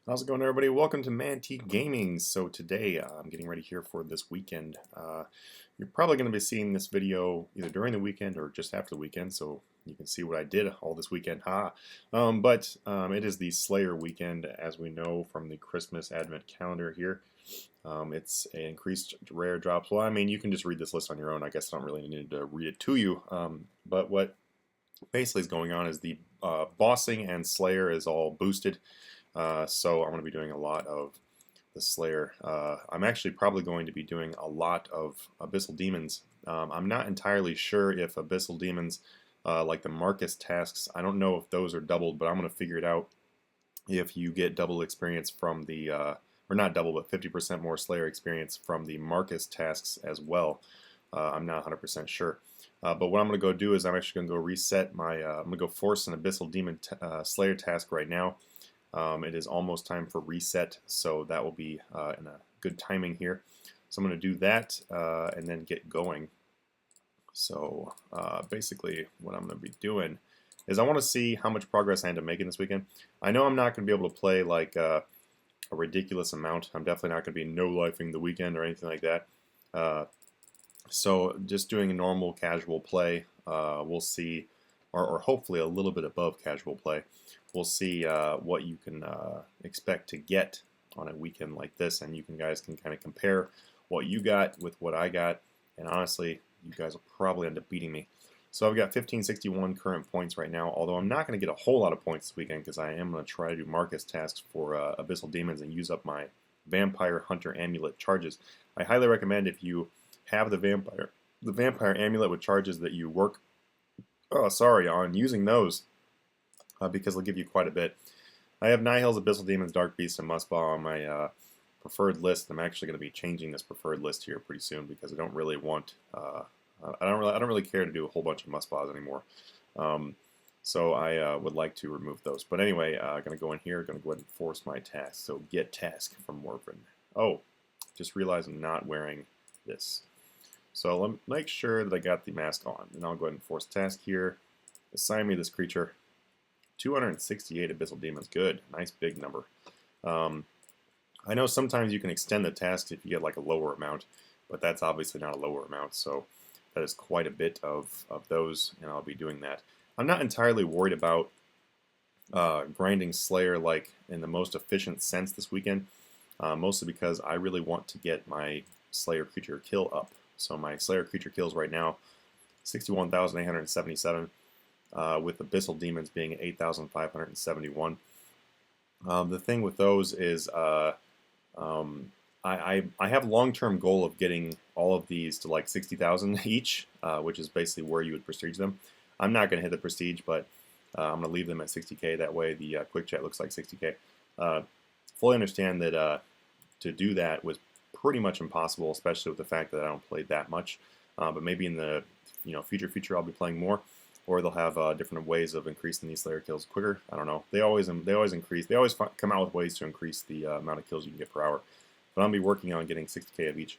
How's it going, everybody? Welcome to Manatee Gaming. So today I'm getting ready here for this weekend. You're probably going to be seeing this video either during the weekend or just after the weekend, so you can see what I did all this weekend. It is the Slayer weekend, as we know from the Christmas Advent calendar here. It's an increased rare drops. Well, I mean, you can just read this list on your own. I guess I don't really need to read it to you. But what basically is going on is the bossing and Slayer is all boosted. So I'm going to be doing a lot of the Slayer. I'm actually probably going to be doing a lot of Abyssal Demons. I'm not entirely sure if Abyssal Demons, like the Marcus tasks, I don't know if those are doubled, but I'm going to figure it out if you get double experience from the, or not double, but 50% more Slayer experience from the Marcus tasks as well. I'm not 100% sure. But what I'm going to go do is I'm actually going to go reset my, I'm going to go force an Abyssal Demon Slayer task right now. It is almost time for reset, so that will be in a good timing here. So I'm going to do that and then get going. So basically what I'm going to be doing is I want to see how much progress I end up making this weekend. I know I'm not going to be able to play like a ridiculous amount. I'm definitely not going to be no-lifing the weekend or anything like that. So just doing a normal casual play, we'll see, or hopefully a little bit above casual play. We'll see what you can expect to get on a weekend like this, and you guys can kind of compare what you got with what I got, and honestly, you guys will probably end up beating me. So I've got 1561 current points right now, although I'm not going to get a whole lot of points this weekend because I am going to try to do Marcus tasks for Abyssal Demons and use up my Vampire Hunter Amulet charges. I highly recommend if you have the Vampire Amulet with charges that you work on using those because they'll give you quite a bit. I have Nihil's, Abyssal Demons, Dark Beast, and Mustball on my preferred list. I'm actually going to be changing this preferred list here pretty soon because I don't really want, I don't really care to do a whole bunch of Mustballs anymore. So I would like to remove those. But anyway, I'm going to go in here, going to go ahead and force my task. So get task from Morphin. Oh, just realized I'm not wearing this. So let me make sure that I got the mask on, and I'll go ahead and force task here. Assign me this creature. 268 Abyssal Demons. Good. Nice big number. I know sometimes you can extend the tasks if you get like a lower amount, but that's obviously not a lower amount, so that is quite a bit of those, and I'll be doing that. I'm not entirely worried about grinding Slayer like in the most efficient sense this weekend, mostly because I really want to get my Slayer creature kill up. So my Slayer creature kills right now, 61,877. With Abyssal Demons being 8,571. The thing with those is I have a long-term goal of getting all of these to like 60,000 each, which is basically where you would prestige them. I'm not going to hit the prestige, but I'm going to leave them at 60k. That way the quick chat looks like 60k. Fully understand that to do that was pretty much impossible, especially with the fact that I don't play that much. But maybe in the future I'll be playing more. Or they'll have different ways of increasing these Slayer kills quicker. I don't know. They always increase. They always come out with ways to increase the amount of kills you can get per hour. But I'll be working on getting 60k of each.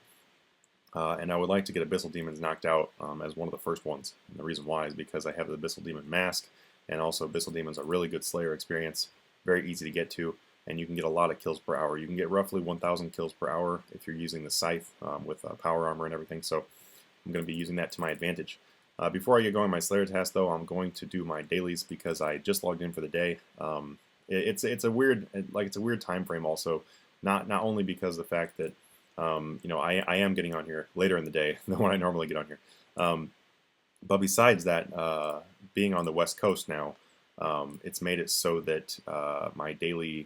And I would like to get Abyssal Demons knocked out as one of the first ones. And the reason why is because I have the Abyssal Demon Mask, and also Abyssal Demons are really good Slayer experience, very easy to get to, and you can get a lot of kills per hour. You can get roughly 1,000 kills per hour if you're using the Scythe with power armor and everything. So I'm going to be using that to my advantage. Before I get going on my Slayer task, though, I'm going to do my dailies because I just logged in for the day. It's a weird time frame also, not only because of the fact that I am getting on here later in the day than when I normally get on here, but besides that, being on the West Coast now, it's made it so that my daily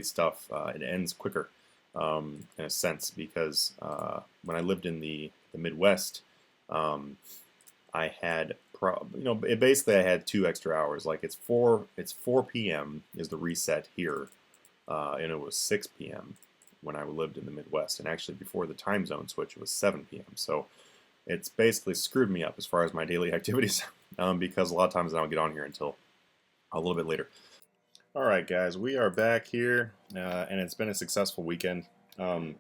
stuff it ends quicker in a sense because when I lived in the Midwest. I had basically I had 2 extra hours. Like it's 4 p.m. is the reset here, and it was 6 p.m. when I lived in the Midwest. And actually before the time zone switch, it was 7 p.m. So it's basically screwed me up as far as my daily activities because a lot of times I don't get on here until a little bit later. All right, guys, we are back here, and it's been a successful weekend. I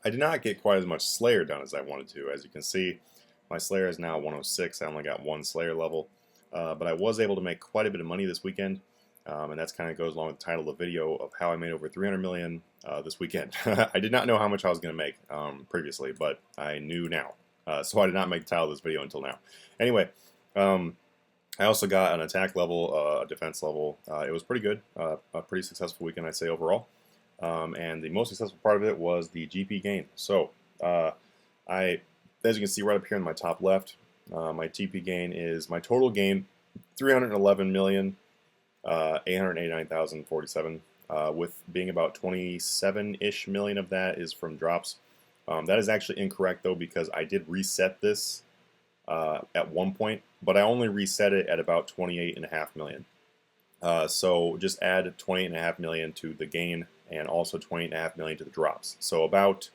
did not get quite as much Slayer done as I wanted to. As you can see, my Slayer is now 106. I only got 1 Slayer level. But I was able to make quite a bit of money this weekend. And that's kind of goes along with the title of the video of how I made over 300 million this weekend. I did not know how much I was going to make previously, but I knew now. So I did not make the title of this video until now. Anyway, I also got an attack level, a defense level. It was pretty good, a pretty successful weekend, I'd say, overall. And the most successful part of it was the GP gain. So as you can see right up here in my top left, my GP gain is my total gain, 311,889,047, with being about 27-ish million of that is from drops. That is actually incorrect though, because I did reset this at one point, but I only reset it at about 28.5 million. So just add 28.5 million to the gain and also 28.5 million to the drops. So about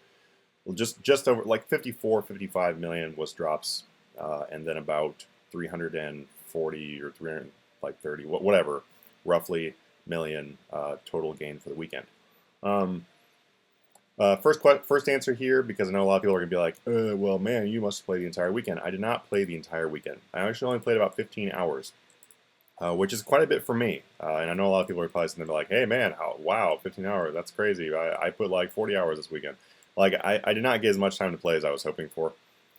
just over like 55 million was drops, and then about 340 or 330, whatever, roughly million total gain for the weekend. First answer here, because I know a lot of people are going to be like, well, man, you must play the entire weekend. I did not play the entire weekend. I actually only played about 15 hours, which is quite a bit for me. And I know a lot of people are probably sitting there like, hey, man, wow, 15 hours, that's crazy. I put like 40 hours this weekend. Like, I did not get as much time to play as I was hoping for.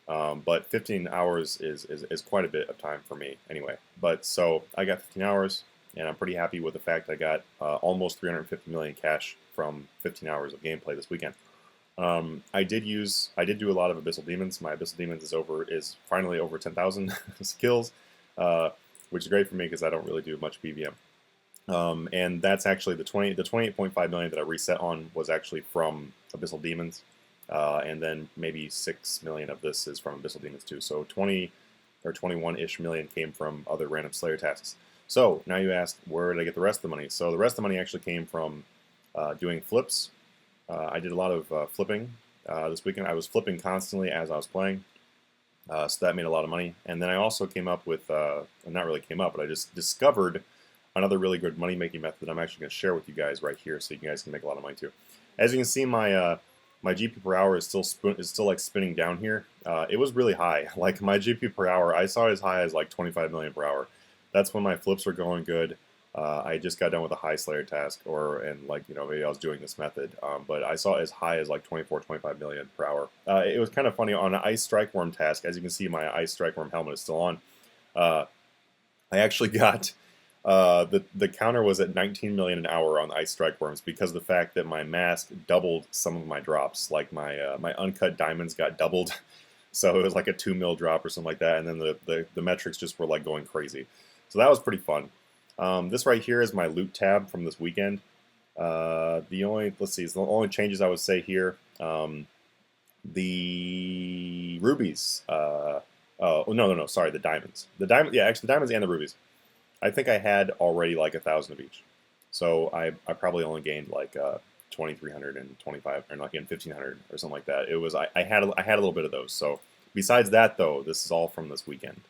But 15 hours is quite a bit of time for me anyway. But so I got 15 hours, and I'm pretty happy with the fact I got almost 350 million cash from 15 hours of gameplay this weekend. I did do a lot of Abyssal Demons. My Abyssal Demons is finally over 10,000 skills, which is great for me because I don't really do much PVM. And that's actually the 28.5 million that I reset on was actually from Abyssal Demons. And then maybe 6 million of this is from Abyssal Demons too. So 20 or 21-ish million came from other random Slayer tasks. So now you ask, where did I get the rest of the money? So the rest of the money actually came from doing flips. I did a lot of flipping this weekend. I was flipping constantly as I was playing. So that made a lot of money. And then I also came up with, not really came up, but I just discovered another really good money-making method that I'm actually going to share with you guys right here, so you guys can make a lot of money too. As you can see, my GP per hour is still like spinning down here. It was really high. Like my GP per hour, I saw it as high as like 25 million per hour. That's when my flips were going good. I just got done with a high Slayer task, and like, you know, maybe I was doing this method, but I saw it as high as like 24, 25 million per hour. It was kind of funny on an Ice Strike Worm task. As you can see, my Ice Strike Worm helmet is still on. I actually got the counter was at 19 million an hour on Ice Strike Worms because of the fact that my mask doubled some of my drops. Like my my uncut diamonds got doubled, so it was like a 2 mil drop or something like that, and then the metrics just were like going crazy. So that was pretty fun. This right here is my loot tab from this weekend. The only changes I would say here. The rubies. Oh no, sorry, the diamonds. Yeah, actually the diamonds and the rubies. I think I had already like 1,000 of each. So I probably only gained like 2,325 or like 1,500 or something like that. It was I had a little bit of those. So besides that though, this is all from this weekend.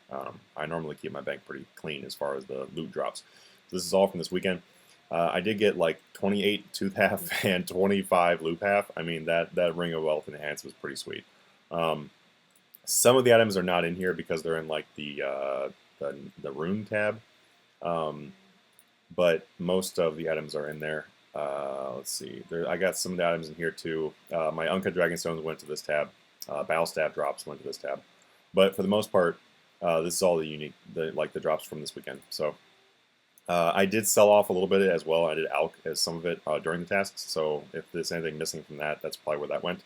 I normally keep my bank pretty clean as far as the loot drops. So this is all from this weekend. I did get like 28 tooth half and 25 loop half. I mean that ring of wealth enhance was pretty sweet. Some of the items are not in here because they're in like the rune tab. But most of the items are in there. Let's see. I got some of the items in here too. My Uncut Dragonstones went to this tab. Battle Stab drops went to this tab. But for the most part, this is all the unique, the drops from this weekend. So I did sell off a little bit as well. I did alch as some of it during the tasks. So if there's anything missing from that, that's probably where that went.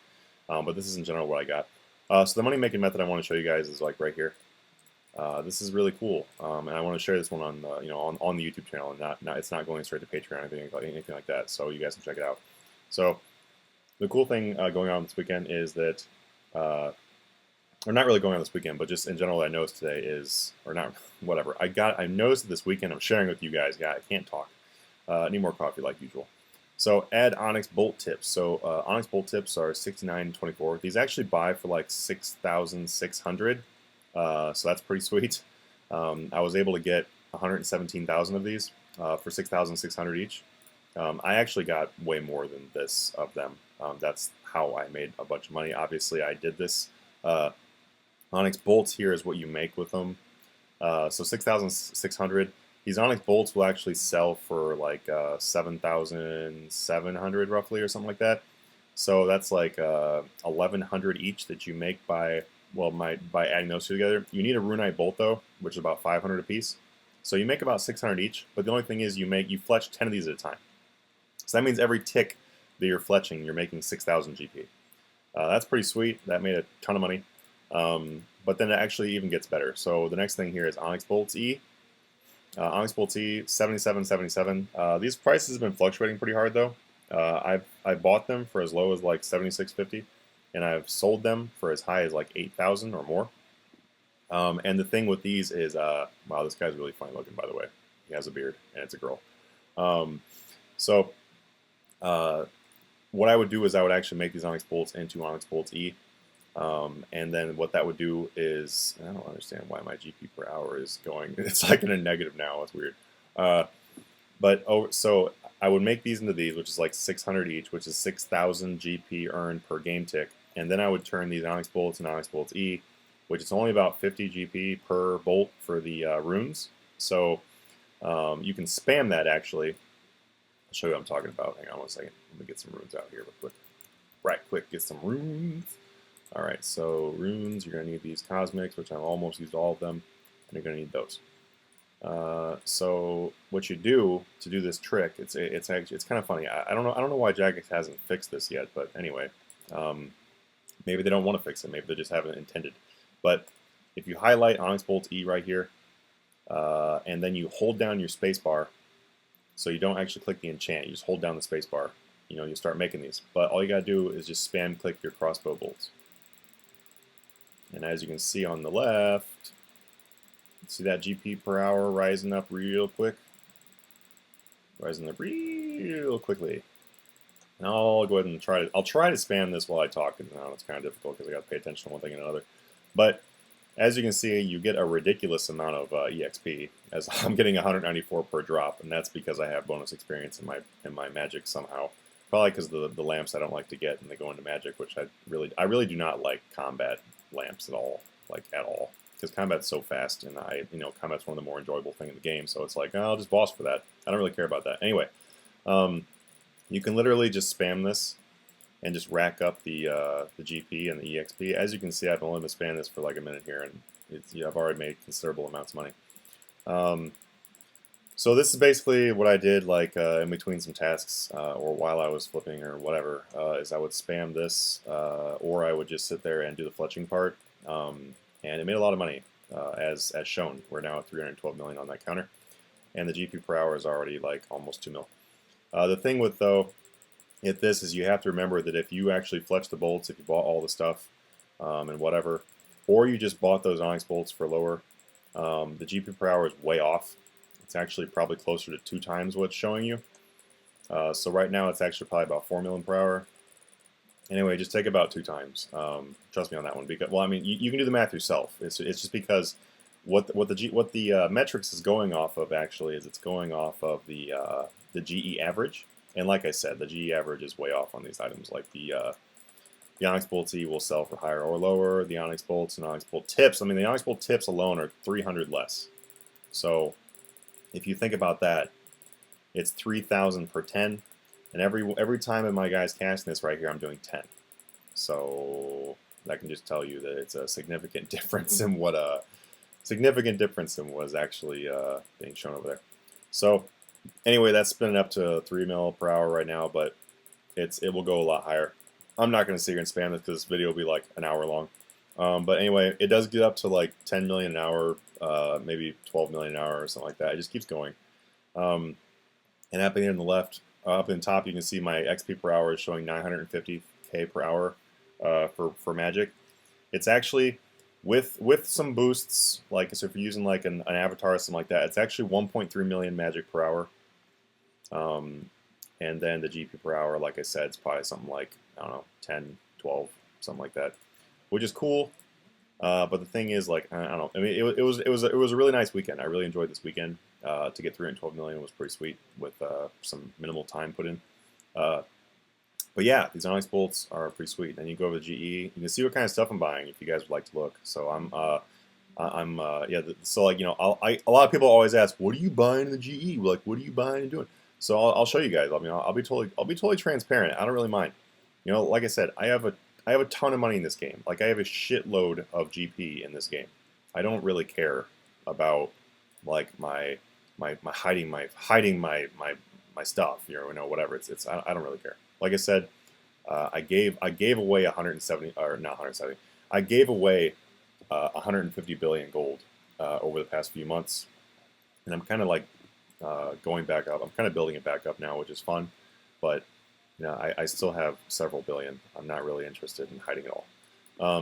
But this is in general what I got. So the money making method I want to show you guys is like right here. This is really cool, and I want to share this one on on the YouTube channel, and not it's not going straight to Patreon or anything like that. So you guys can check it out. So the cool thing going on this weekend is that, or not really going on this weekend, but just in general, what I noticed today is, or not, whatever. I noticed this weekend. I'm sharing with you guys. Yeah, I can't talk. Need more coffee like usual. So add Onyx Bolt Tips. So Onyx Bolt Tips are 69.24. These actually buy for like 6,600. So that's pretty sweet. I was able to get 117,000 of these for 6,600 each. I actually got way more than this of them. That's how I made a bunch of money. Obviously, I did this. Onyx bolts here is what you make with them. So 6,600. These Onyx bolts will actually sell for like 7,700 roughly or something like that. So that's like 1,100 each that you make by by adding those two together. You need a Runite bolt though, which is about 500 a piece. So you make about 600 each. But the only thing is you fletch 10 of these at a time. So that means every tick that you're fletching, you're making 6,000 GP. That's pretty sweet. That made a ton of money. But then it actually even gets better. So the next thing here is Onyx Bolts E. Onyx Bolts E, 77.77. These prices have been fluctuating pretty hard though. I bought them for as low as like 76.50, and I've sold them for as high as like 8,000 or more. And the thing with these is, wow, this guy's really fine looking, by the way. He has a beard, and it's a girl. What I would do is I would actually make these Onyx Bolts into Onyx Bolts E. And then what that would do is, I don't understand why my GP per hour is going, it's like in a negative now, it's weird. So I would make these into these, which is like 600 each, which is 6,000 GP earned per game tick. And then I would turn these Onyx Bolts and Onyx Bolts E, which is only about 50 GP per bolt for the runes. So you can spam that actually. I'll show you what I'm talking about. Hang on one second. Let me get some runes out here real quick. Right quick, get some runes. Alright, so runes, you're going to need these cosmics, which I've almost used all of them, and you're going to need those. So what you do to do this trick, it's kind of funny. I don't know why Jagex hasn't fixed this yet, but anyway, maybe they don't want to fix it. Maybe they just haven't intended. But if you highlight Onyx Bolt E right here, and then you hold down your space bar, so you don't actually click the enchant, you just hold down the space bar. You start making these. But all you gotta do is just spam click your crossbow bolts. And as you can see on the left, see that GP per hour rising up real quick? Rising up real quickly. And I'll go ahead and try to spam this while I talk, because now it's kind of difficult because I got to pay attention to one thing and another. But as you can see, you get a ridiculous amount of EXP, as I'm getting 194 per drop, and that's because I have bonus experience in my magic somehow. Probably because the lamps I don't like to get, and they go into magic, which I really do not like combat lamps at all, because combat's so fast, and combat's one of the more enjoyable things in the game. So it's like, oh, I'll just boss for that. I don't really care about that. Anyway, you can literally just spam this and just rack up the GP and the EXP. As you can see, I've only been spamming this for like a minute here, and I've already made considerable amounts of money. So this is basically what I did, like in between some tasks or while I was flipping or whatever, is I would spam this or I would just sit there and do the fletching part, and it made a lot of money as shown. We're now at 312 million on that counter, and the GP per hour is already like almost 2 mil. The thing with this is you have to remember that if you actually fletch the bolts, if you bought all the stuff and whatever, or you just bought those Onyx bolts for lower, the GP per hour is way off. It's actually probably closer to 2 times what it's showing you. So right now it's actually probably about 4 million per hour. Anyway, just take about 2 times. Trust me on that one, because you can do the math yourself. It's just because what the metrics is going off of actually is it's going off of the GE average. And like I said, the GE average is way off on these items. Like the Onyx Bolt E will sell for higher or lower. The Onyx Bolts and Onyx Bolt Tips, the Onyx Bolt Tips alone are 300 less. So if you think about that, it's 3,000 per 10, and every time in my guys casting this right here, I'm doing 10. So that can just tell you that it's a significant difference in what was actually being shown over there. So anyway, that's spinning up to 3 mil per hour right now, but it will go a lot higher. I'm not going to sit here and spam this because this video will be like an hour long. But anyway, it does get up to like 10 million an hour, maybe 12 million an hour or something like that. It just keeps going. And up here on the left, up in the top, you can see my XP per hour is showing 950k per hour for Magic. It's actually with some boosts, like so if you're using like an avatar or something like that, it's actually 1.3 million Magic per hour. And then the GP per hour, like I said, it's probably something like, I don't know, 10, 12, something like that, which is cool. But the thing is, like, I don't know. It was a really nice weekend. I really enjoyed this weekend. To get 312 million was pretty sweet with some minimal time put in. But yeah, these Onyx bolts are pretty sweet. And you go over to GE, you can see what kind of stuff I'm buying if you guys would like to look. So I'm Yeah. So like a lot of people always ask, what are you buying in the GE? Like, what are you buying and doing? So I'll show you guys. I mean, I'll be totally transparent. I don't really mind. Like I said, I have a ton of money in this game. Like I have a shitload of GP in this game. I don't really care about like my hiding my stuff. Whatever. I don't really care. Like I said, I gave away 170 or not 170. I gave away 150 billion gold over the past few months, and I'm kind of like going back up. I'm kind of building it back up now, which is fun, but I still have several billion. I'm not really interested in hiding it all.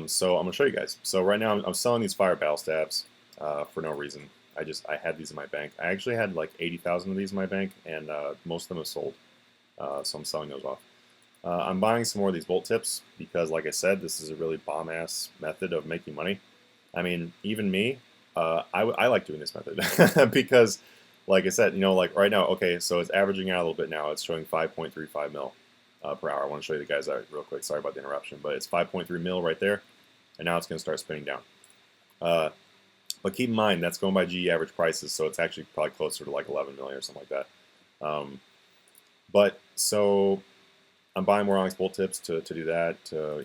So I'm gonna show you guys. So right now I'm selling these fire battle stabs for no reason. I had these in my bank. I actually had like 80,000 of these in my bank, and most of them have sold. So I'm selling those off. I'm buying some more of these bolt tips because, like I said, this is a really bomb-ass method of making money. I mean, even me, I like doing this method because, like I said, like right now, okay, so it's averaging out a little bit now. It's showing 5.35 mil per hour. I want to show you the guys that real quick. Sorry about the interruption, but it's 5.3 mil right there, and now it's going to start spinning down. But keep in mind, that's going by GE average prices, so it's actually probably closer to like 11 million or something like that. But so I'm buying more Onyx Bolt tips to do that, to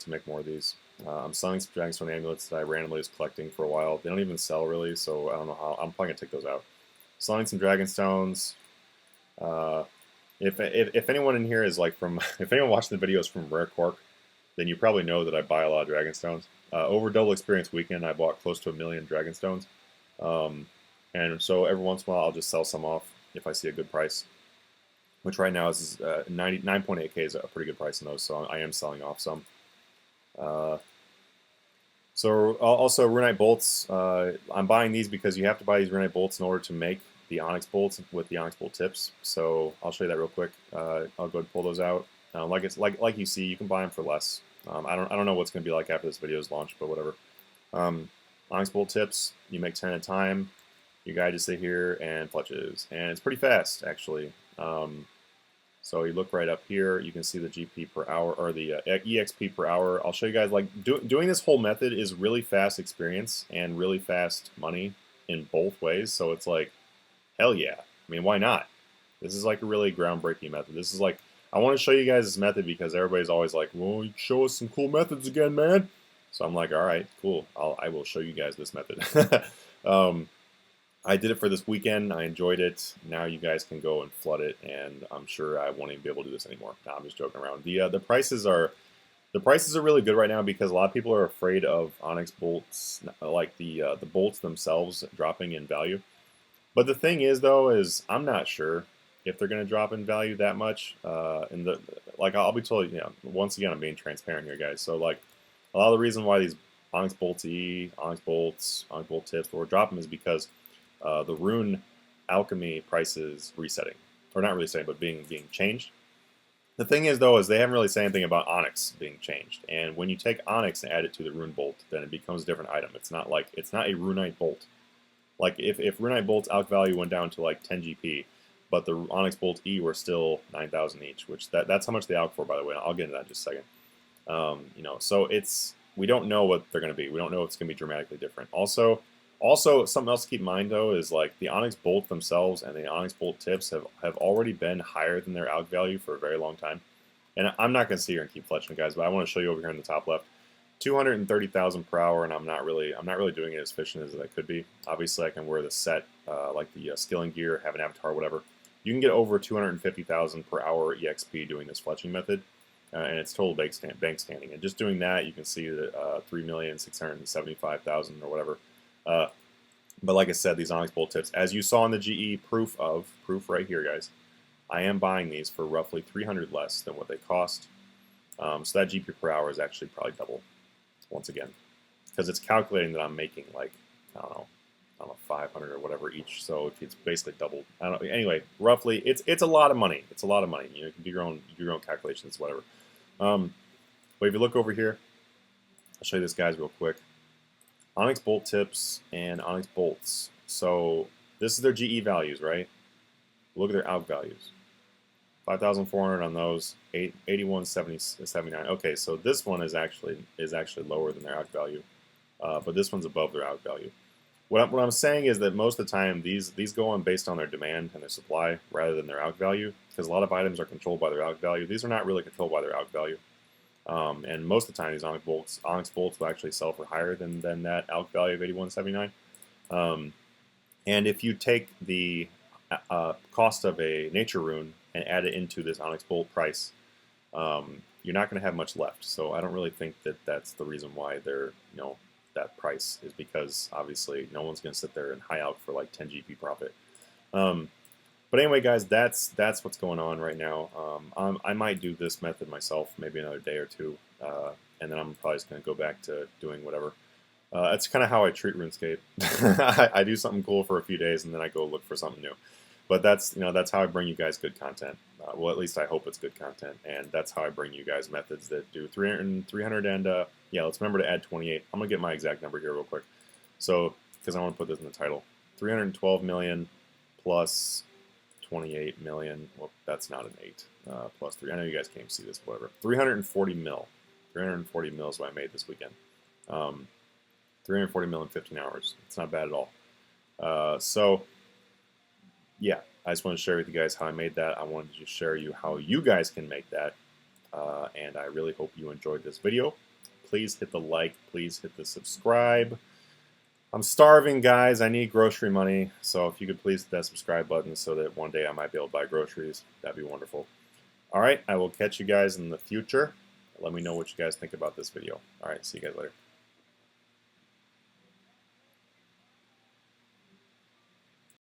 make more of these. I'm selling some Dragonstone amulets that I randomly was collecting for a while. They don't even sell really, so I don't know how. I'm probably gonna take those out. Selling some Dragonstones. If anyone in here is like from, if anyone watching the videos from Rare Quark, then you probably know that I buy a lot of Dragonstones. Over Double Experience Weekend, I bought close to 1 million Dragonstones. And so every once in a while, I'll just sell some off if I see a good price. Which right now is 9.8k is a pretty good price in those, so I am selling off some. So also Runite bolts, I'm buying these because you have to buy these Runite bolts in order to make the Onyx bolts with the Onyx bolt tips. So I'll show you that real quick. I'll go ahead and pull those out. Like you see, you can buy them for less. I don't know what's going to be like after this video is launched, but whatever. Onyx bolt tips, you make 10 at a time. You guys just sit here and fletches, and it's pretty fast actually. So you look right up here, you can see the GP per hour, or the EXP per hour. I'll show you guys, like, doing this whole method is really fast experience and really fast money in both ways. So it's like, hell yeah. I mean, why not? This is like a really groundbreaking method. This is like, I want to show you guys this method because everybody's always like, well, you show us some cool methods again, man. So I'm like, all right, cool. I will show you guys this method. I did it for this weekend. I enjoyed it. Now you guys can go and flood it, and I'm sure I won't even be able to do this anymore. No, I'm just joking around. The prices are really good right now because a lot of people are afraid of Onyx bolts, like the bolts themselves dropping in value. But the thing is, though, is I'm not sure if they're going to drop in value that much. I'll be told, once again, I'm being transparent here, guys. So like, a lot of the reason why these Onyx bolts, Onyx bolt tips, we're dropping is because the rune alchemy prices resetting, or not resetting, but being changed. The thing is, though, is they haven't really said anything about Onyx being changed. And when you take Onyx and add it to the rune bolt, then it becomes a different item. It's not a runite bolt. Like if runite bolt's alch value went down to like 10 GP, but the Onyx bolt E were still 9,000 each, which that's how much they alch for, by the way. I'll get into that in just a second. So we don't know what they're going to be. We don't know if it's going to be dramatically different. Also, something else to keep in mind, though, is like the Onyx Bolt themselves and the Onyx Bolt tips have already been higher than their alch value for a very long time. And I'm not going to sit here and keep fletching, guys, but I want to show you over here in the top left. 230,000 per hour, and I'm not really doing it as efficient as I could be. Obviously, I can wear the set, like the skilling gear, have an avatar, whatever. You can get over 250,000 per hour EXP doing this fletching method, and it's total bank standing. And just doing that, you can see that 3,675,000 or whatever. But like I said, these Onyx Bolt tips, as you saw in the GE proof right here, guys, I am buying these for roughly 300 less than what they cost. So that GP per hour is actually probably double, once again, because it's calculating that I'm making like, I don't know, 500 or whatever each. So it's basically doubled. I don't know. Anyway, roughly, it's a lot of money. It's a lot of money. You can do your own calculations, whatever. But if you look over here, I'll show you this, guys, real quick. Onyx Bolt tips and Onyx Bolts. So this is their GE values, right? Look at their alch values. 5,400 on those, 81.79. Okay, so this one is actually lower than their alch value. but this one's above their out value. What I'm saying is that most of the time these go on based on their demand and their supply rather than their out value, because a lot of items are controlled by their out value. These are not really controlled by their out value. And most of the time these Onyx bolts will actually sell for higher than that out value of 81.79. And if you take the cost of a nature rune and add it into this Onyx bolt price, you're not going to have much left. So I don't really think that that's the reason why they're, that price is, because obviously no one's going to sit there and high out for like 10 GP profit. But anyway, guys, that's what's going on right now. I might do this method myself, maybe another day or two, and then I'm probably just going to go back to doing whatever. That's kind of how I treat RuneScape. I do something cool for a few days, and then I go look for something new. But that's how I bring you guys good content. Well, at least I hope it's good content, and that's how I bring you guys methods that do 300 and yeah, let's remember to add 28. I'm gonna get my exact number here real quick, so because I want to put this in the title. 312 million plus 28 million. Well, that's not an 8 plus 3. I know you guys can't see this, whatever. 340 mil. 340 mil is what I made this weekend. 340 mil in 15 hours. It's not bad at all. So yeah, I just want to share with you guys how I made that. I wanted to just share you how you guys can make that. And I really hope you enjoyed this video. Please hit the like. Please hit the subscribe. I'm starving, guys. I need grocery money. So if you could please hit that subscribe button so that one day I might be able to buy groceries, that'd be wonderful. All right, I will catch you guys in the future. Let me know what you guys think about this video. All right, see you guys later.